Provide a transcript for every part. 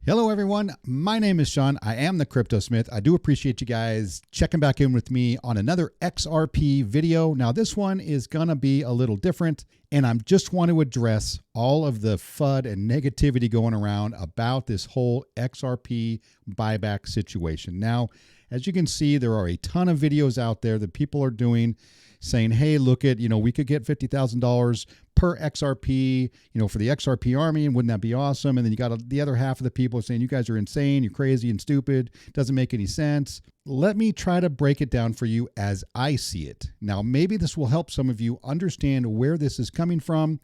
Hello, everyone. My name is Sean. I am the Crypto Smith. I do appreciate you guys checking back in with me on another XRP video. Now, this one is going to be a little different, and I just want to address all of the FUD and negativity going around about this whole XRP buyback situation. Now, as you can see, there are a ton of videos out there that people are doing saying, hey, look at, we could get $50,000 per XRP, for the XRP army, and wouldn't that be awesome? And then you got the other half of the people saying, you guys are insane, you're crazy and stupid, doesn't make any sense. Let me try to break it down for you as I see it. Now, maybe this will help some of you understand where this is coming from.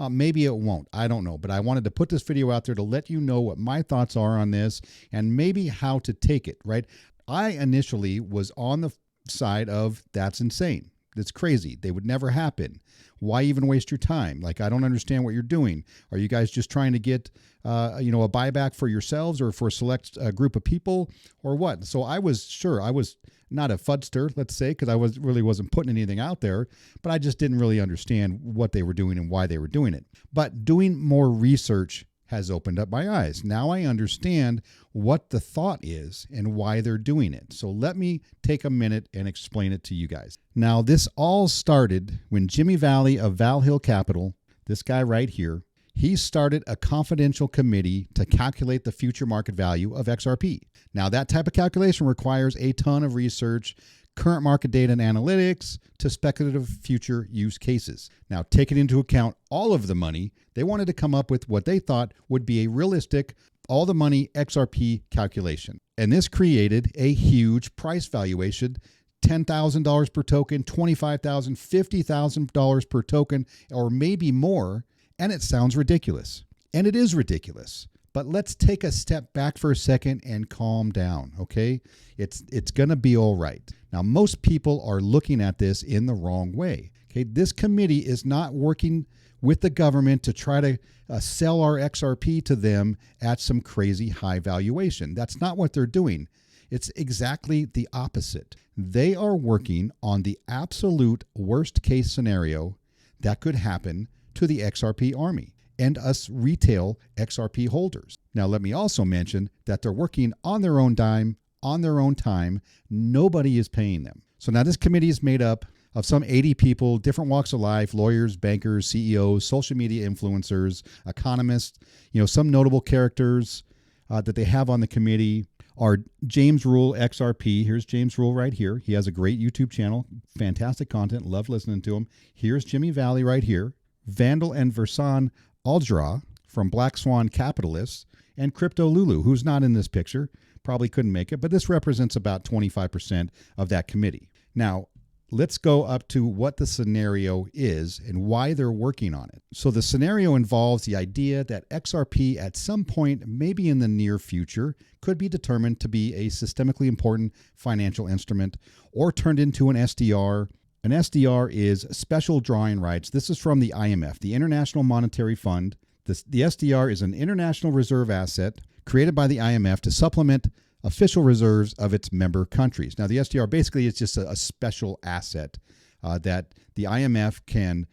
Maybe it won't. I don't know. But I wanted to put this video out there to let you know what my thoughts are on this and maybe how to take it, right? I initially was on the side of that's insane. That's crazy. They would never happen. Why even waste your time? Like, I don't understand what you're doing. Are you guys just trying to get, a buyback for yourselves or for a select group of people or what? So I was not a fudster, let's say, because I wasn't putting anything out there, but I just didn't really understand what they were doing and why they were doing it. But doing more research has opened up my eyes. Now I understand what the thought is and why they're doing it. So let me take a minute and explain it to you guys. Now, this all started when Jimmy Valley of Val Hill Capital, this guy right here, he started a confidential committee to calculate the future market value of XRP. Now, that type of calculation requires a ton of research, current market data and analytics to speculative future use cases. Now, taking into account all of the money, they wanted to come up with what they thought would be a realistic all the money XRP calculation. And this created a huge price valuation, $10,000 per token, $25,000, $50,000 per token, or maybe more. And it sounds ridiculous. And it is ridiculous. But let's take a step back for a second and calm down, okay? It's going to be all right. Now, most people are looking at this in the wrong way. Okay, this committee is not working with the government to try to sell our XRP to them at some crazy high valuation. That's not what they're doing. It's exactly the opposite. They are working on the absolute worst case scenario that could happen to the XRP army and us retail XRP holders. Now, let me also mention that they're working on their own dime, on their own time. Nobody is paying them. So now this committee is made up of some 80 people, different walks of life, lawyers, bankers, CEOs, social media influencers, economists, some notable characters that they have on the committee are James Rule XRP. Here's James Rule right here. He has a great YouTube channel, fantastic content, love listening to him. Here's Jimmy Valley right here. Vandal and Versan Aldra from Black Swan Capitalists, and Crypto Lulu, who's not in this picture, probably couldn't make it, but this represents about 25% of that committee. Now, let's go up to what the scenario is and why they're working on it. So the scenario involves the idea that XRP at some point, maybe in the near future, could be determined to be a systemically important financial instrument or turned into an SDR. An SDR is special drawing rights. This is from the IMF, the International Monetary Fund. The SDR is an international reserve asset created by the IMF to supplement official reserves of its member countries. Now, the SDR basically is just a special asset that the IMF can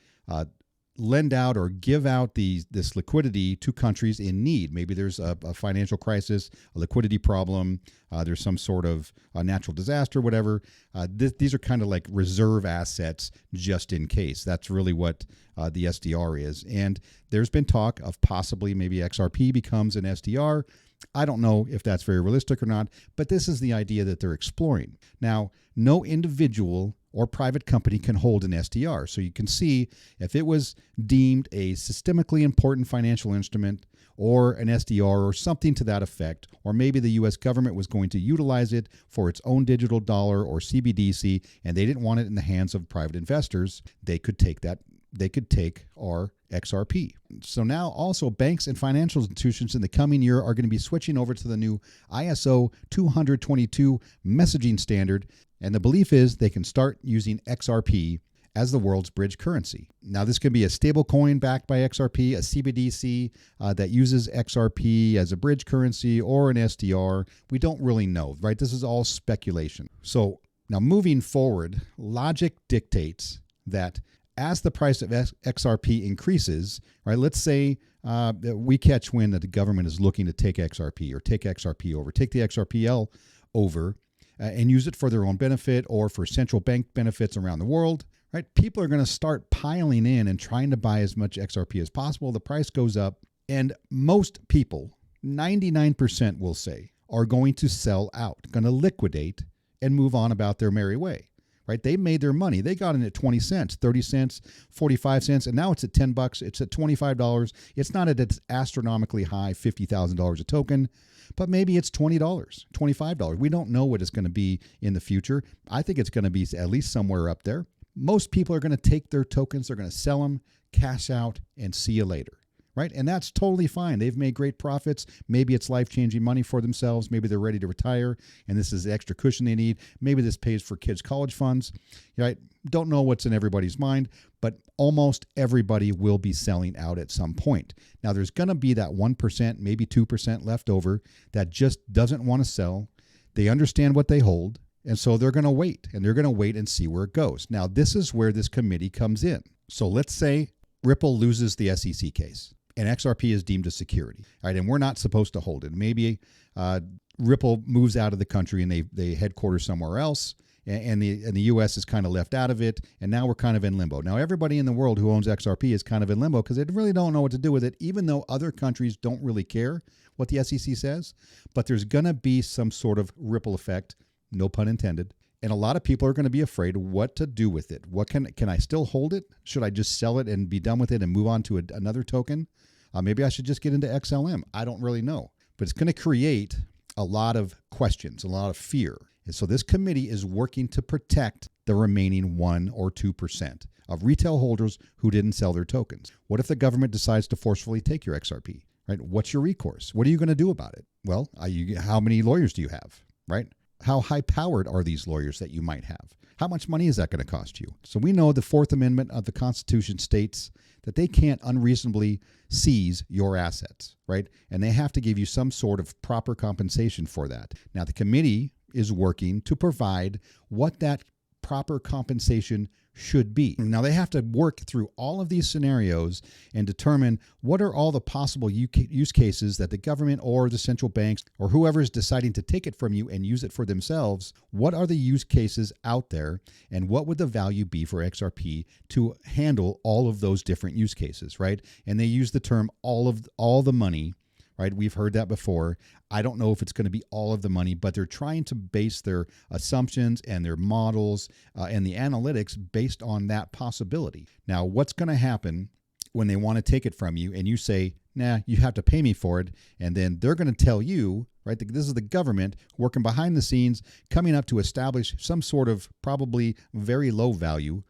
lend out or give out this liquidity to countries in need. Maybe there's a financial crisis, a liquidity problem, there's some sort of natural disaster, whatever. These are kind of like reserve assets just in case. That's really what the SDR is. And there's been talk of possibly maybe XRP becomes an SDR. I don't know if that's very realistic or not, but this is the idea that they're exploring. Now, no individual or private company can hold an SDR. So you can see if it was deemed a systemically important financial instrument or an SDR or something to that effect, or maybe the U.S. government was going to utilize it for its own digital dollar or CBDC, and they didn't want it in the hands of private investors, they could take that. They could take our XRP. So now also banks and financial institutions in the coming year are going to be switching over to the new ISO 20022 messaging standard. And the belief is they can start using XRP as the world's bridge currency. Now, this could be a stable coin backed by XRP, a CBDC that uses XRP as a bridge currency, or an SDR. We don't really know, right? This is all speculation. So now moving forward, logic dictates that as the price of XRP increases, right? Let's say we catch wind that the government is looking to take XRP or take XRP over, take the XRPL over and use it for their own benefit or for central bank benefits around the world, right? People are going to start piling in and trying to buy as much XRP as possible. The price goes up, and most people, 99% will say, are going to sell out, going to liquidate and move on about their merry way, right? They made their money. They got in at 20 cents, 30 cents, 45 cents, and now it's at $10. It's at $25. It's not at its astronomically high $50,000 a token, but maybe it's $20, $25. We don't know what it's going to be in the future. I think it's going to be at least somewhere up there. Most people are going to take their tokens, they're going to sell them, cash out, and see you later. Right? And that's totally fine. They've made great profits. Maybe it's life-changing money for themselves. Maybe they're ready to retire, and this is the extra cushion they need. Maybe this pays for kids' college funds. Right? Don't know what's in everybody's mind, but almost everybody will be selling out at some point. Now, there's going to be that 1%, maybe 2% left over that just doesn't want to sell. They understand what they hold, and so they're going to wait, and they're going to wait and see where it goes. Now, this is where this committee comes in. So let's say Ripple loses the SEC case, and XRP is deemed a security, right? And we're not supposed to hold it. Maybe Ripple moves out of the country and they headquarters somewhere else, and the U.S. is kind of left out of it, and now we're kind of in limbo. Now everybody in the world who owns XRP is kind of in limbo because they really don't know what to do with it, even though other countries don't really care what the SEC says. But there's going to be some sort of ripple effect, no pun intended. And a lot of people are going to be afraid of what to do with it. What can I still hold it? Should I just sell it and be done with it and move on to another token? Maybe I should just get into XLM. I don't really know. But it's going to create a lot of questions, a lot of fear. And so this committee is working to protect the remaining 1 or 2% of retail holders who didn't sell their tokens. What if the government decides to forcefully take your XRP? Right? What's your recourse? What are you going to do about it? Well, how many lawyers do you have? Right? How high-powered are these lawyers that you might have? How much money is that going to cost you? So we know the Fourth Amendment of the Constitution states that they can't unreasonably seize your assets, right? And they have to give you some sort of proper compensation for that. Now, the committee is working to provide what that proper compensation should be. Now, they have to work through all of these scenarios and determine what are all the possible use cases that the government or the central banks or whoever is deciding to take it from you and use it for themselves. What are the use cases out there, and what would the value be for XRP to handle all of those different use cases, right? And they use the term all the money. Right? We've heard that before. I don't know if it's going to be all of the money, but they're trying to base their assumptions and their models and the analytics based on that possibility. Now, what's going to happen when they want to take it from you and you say, nah, you have to pay me for it, and then they're going to tell you, right, this is the government working behind the scenes, coming up to establish some sort of probably very low value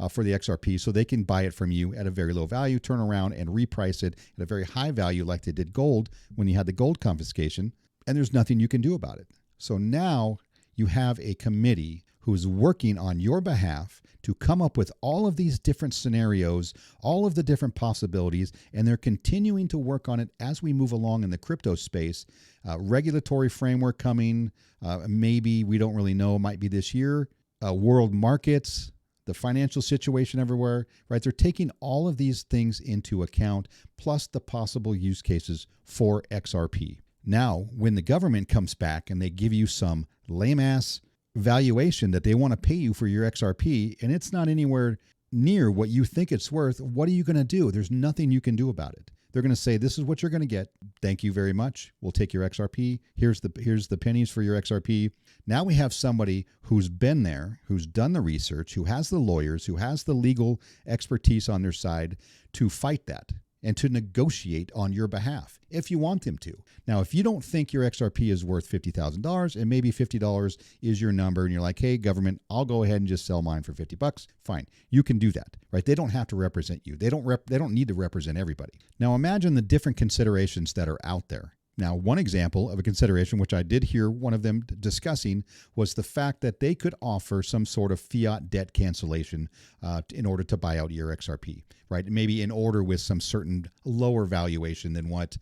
for the XRP, so they can buy it from you at a very low value, turn around and reprice it at a very high value like they did gold when you had the gold confiscation, and there's nothing you can do about it. So now you have a committee who's working on your behalf to come up with all of these different scenarios, all of the different possibilities, and they're continuing to work on it as we move along in the crypto space. Regulatory framework coming, maybe, we don't really know, might be this year. World markets, the financial situation everywhere, right? They're taking all of these things into account, plus the possible use cases for XRP. Now, when the government comes back and they give you some lame-ass valuation that they want to pay you for your XRP, and it's not anywhere near what you think it's worth, what are you going to do? There's nothing you can do about it. They're going to say, this is what you're going to get. Thank you very much. We'll take your XRP. Here's the pennies for your XRP. Now we have somebody who's been there, who's done the research, who has the lawyers, who has the legal expertise on their side to fight that and to negotiate on your behalf if you want them to. Now, if you don't think your XRP is worth $50,000 and maybe $50 is your number and you're like, hey, government, I'll go ahead and just sell mine for $50, fine. You can do that, right? They don't have to represent you. They don't need to represent everybody. Now, imagine the different considerations that are out there. Now, one example of a consideration, which I did hear one of them discussing, was the fact that they could offer some sort of fiat debt cancellation in order to buy out your XRP, right? Maybe in order with some certain lower valuation than what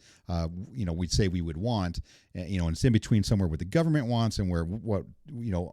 we'd say we would want. And it's in between somewhere what the government wants and what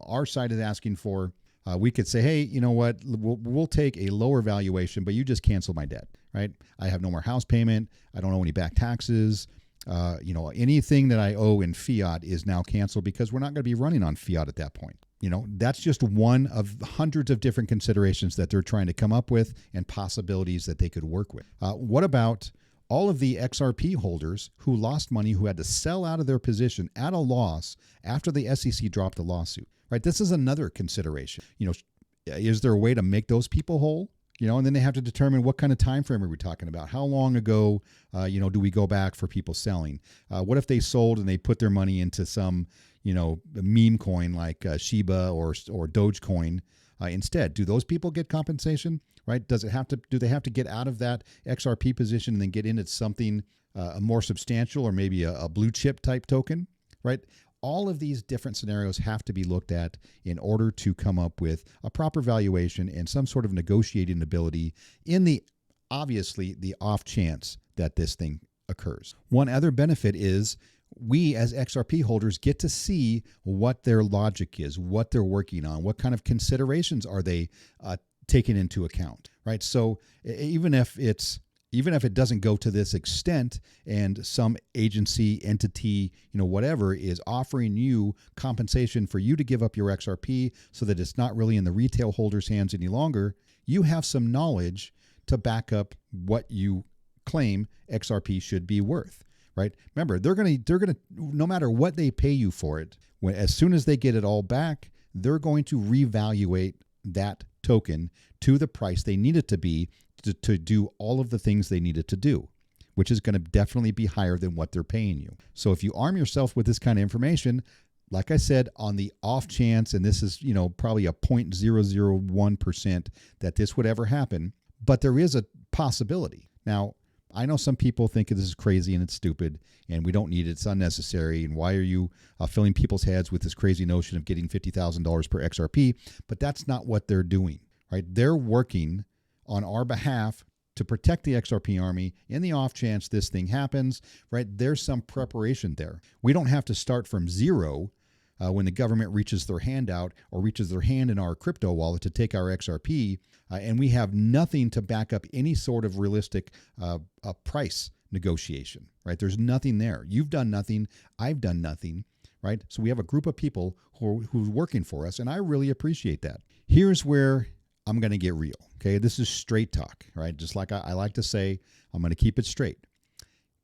our side is asking for. We could say, hey, you know what, we'll take a lower valuation, but you just cancel my debt, right? I have no more house payment. I don't owe any back taxes. Anything that I owe in fiat is now canceled because we're not going to be running on fiat at that point. That's just one of hundreds of different considerations that they're trying to come up with and possibilities that they could work with. What about all of the XRP holders who lost money, who had to sell out of their position at a loss after the SEC dropped the lawsuit, right? This is another consideration. Is there a way to make those people whole? And then they have to determine what kind of time frame are we talking about? How long ago, do we go back for people selling? What if they sold and they put their money into some, meme coin like Shiba or Dogecoin instead? Do those people get compensation? Right? Do they have to get out of that XRP position and then get into something a more substantial or maybe a blue chip type token? Right? All of these different scenarios have to be looked at in order to come up with a proper valuation and some sort of negotiating ability in the off chance that this thing occurs. One other benefit is we as XRP holders get to see what their logic is, what they're working on, what kind of considerations are they taking into account, right? So even if it doesn't go to this extent and some agency, entity, whatever is offering you compensation for you to give up your XRP so that it's not really in the retail holder's hands any longer, you have some knowledge to back up what you claim XRP should be worth, right? Remember, they're going to no matter what they pay you for it, as soon as they get it all back, they're going to reevaluate that token to the price they need it to be to do all of the things they needed to do, which is going to definitely be higher than what they're paying you. So if you arm yourself with this kind of information, like I said, on the off chance, and this is, probably a 0.001% that this would ever happen, but there is a possibility. Now, I know some people think this is crazy and it's stupid and we don't need it. It's unnecessary. And why are you filling people's heads with this crazy notion of getting $50,000 per XRP? But that's not what they're doing, right? They're working on our behalf to protect the XRP army in the off chance this thing happens, right? There's some preparation there. We don't have to start from zero when the government reaches their hand out or reaches their hand in our crypto wallet to take our XRP, and we have nothing to back up any sort of realistic price negotiation, right? There's nothing there. You've done nothing. I've done nothing, right? So we have a group of people who's working for us, and I really appreciate that. Here's where I'm going to get real, okay? This is straight talk, right? Just like I like to say, I'm going to keep it straight.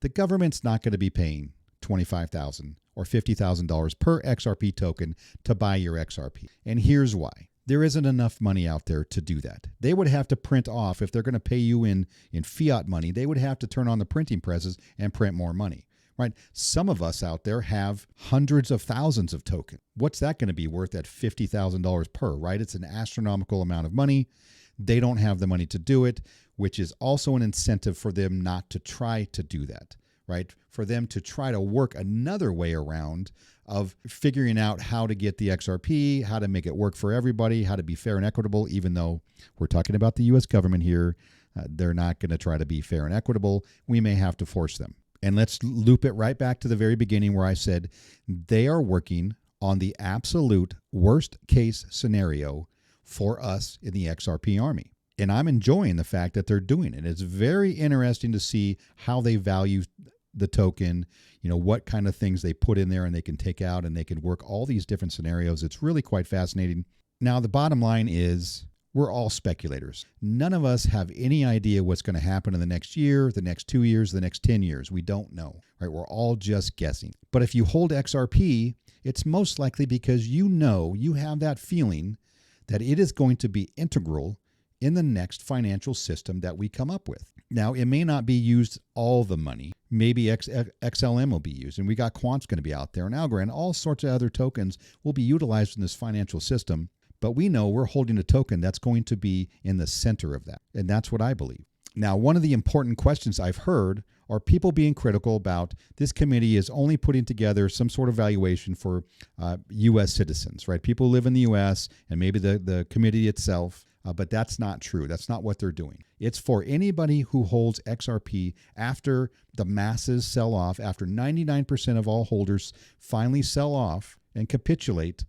The government's not going to be paying $25,000 or $50,000 per XRP token to buy your XRP. And here's why. There isn't enough money out there to do that. They would have to print off, if they're going to pay you in fiat money, they would have to turn on the printing presses and print more money, right? Some of us out there have hundreds of thousands of tokens. What's that going to be worth at $50,000 per, right? It's an astronomical amount of money. They don't have the money to do it, which is also an incentive for them not to try to do that, right? For them to try to work another way around of figuring out how to get the XRP, how to make it work for everybody, how to be fair and equitable, even though we're talking about the U.S. government here. They're not going to try to be fair and equitable. We may have to force them. And let's loop it right back to the very beginning where I said they are working on the absolute worst case scenario for us in the XRP army. And I'm enjoying the fact that they're doing it. It's very interesting to see how they value the token, what kind of things they put in there and they can take out, and they can work all these different scenarios. It's really quite fascinating. Now, the bottom line is we're all speculators. None of us have any idea what's going to happen in the next year, the next 2 years, the next 10 years. We don't know, right? We're all just guessing. But if you hold XRP, it's most likely because you have that feeling that it is going to be integral in the next financial system that we come up with. Now, it may not be used all the money. Maybe XLM will be used, and we got Quant's going to be out there, and Algorand, all sorts of other tokens will be utilized in this financial system. But we know we're holding a token that's going to be in the center of that, and that's what I believe. Now, one of the important questions I've heard are people being critical about this committee is only putting together some sort of valuation for U.S. citizens, right? People who live in the U.S. and maybe the committee itself. But that's not true. That's not what they're doing. It's for anybody who holds XRP after the masses sell off, after 99% of all holders finally sell off and capitulate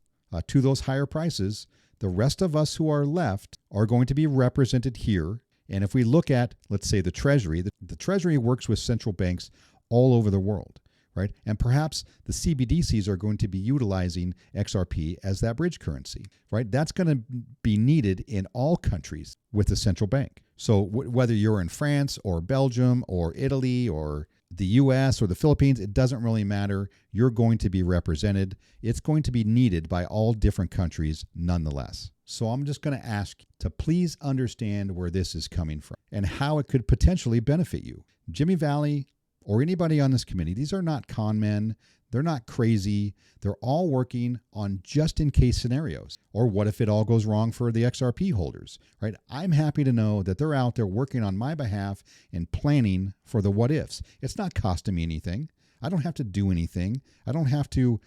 to those higher prices. The rest of us who are left are going to be represented here. And if we look at, let's say, the Treasury, the Treasury works with central banks all over the world, right? And perhaps the CBDCs are going to be utilizing XRP as that bridge currency, right? That's going to be needed in all countries with the central bank. So whether you're in France or Belgium or Italy or the US or the Philippines, it doesn't really matter. You're going to be represented. It's going to be needed by all different countries nonetheless. So I'm just going to ask to please understand where this is coming from and how it could potentially benefit you. Jimmy Valley or anybody on this committee, these are not con men. They're not crazy. They're all working on just-in-case scenarios. Or what if it all goes wrong for the XRP holders, right? I'm happy to know that they're out there working on my behalf and planning for the what-ifs. It's not costing me anything. I don't have to do anything. I don't have to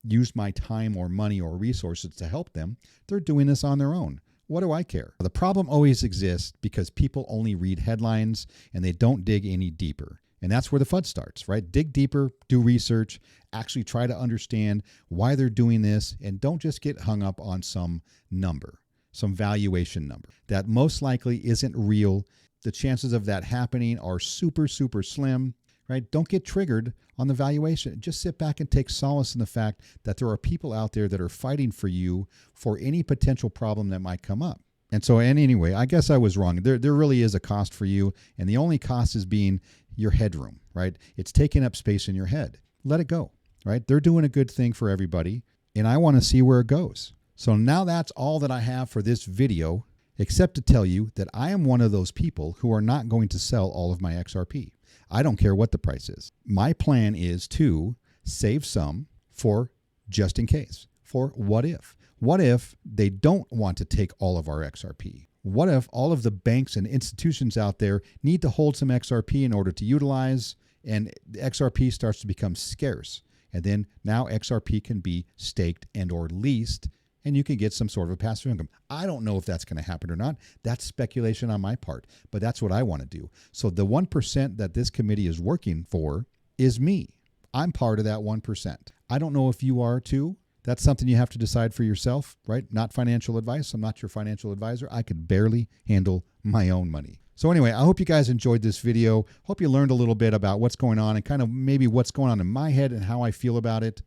use my time or money or resources to help them. They're doing this on their own. What do I care? The problem always exists because people only read headlines and they don't dig any deeper. And that's where the FUD starts, right? Dig deeper, do research, actually try to understand why they're doing this, and don't just get hung up on some number, some valuation number that most likely isn't real. The chances of that happening are super, super slim, right? Don't get triggered on the valuation. Just sit back and take solace in the fact that there are people out there that are fighting for you for any potential problem that might come up. And so, anyway, I guess I was wrong. There really is a cost for you, and the only cost is being your headroom, right? It's taking up space in your head. Let it go, right? They're doing a good thing for everybody, and I want to see where it goes. So now that's all that I have for this video, except to tell you that I am one of those people who are not going to sell all of my XRP. I don't care what the price is. My plan is to save some for just in case, for what if. What if they don't want to take all of our XRP? What if all of the banks and institutions out there need to hold some XRP in order to utilize, and XRP starts to become scarce? And then now XRP can be staked and or leased, and you can get some sort of a passive income. I don't know if that's going to happen or not. That's speculation on my part, but that's what I want to do. So the 1% that this committee is working for is me. I'm part of that 1%. I don't know if you are too. That's something you have to decide for yourself, right? Not financial advice. I'm not your financial advisor. I could barely handle my own money. So anyway, I hope you guys enjoyed this video. Hope you learned a little bit about what's going on and kind of maybe what's going on in my head and how I feel about it.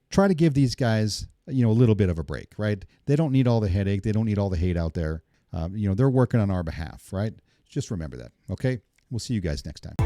Try to give these guys, a little bit of a break, right? They don't need all the headache. They don't need all the hate out there. They're working on our behalf, right? Just remember that, okay? We'll see you guys next time.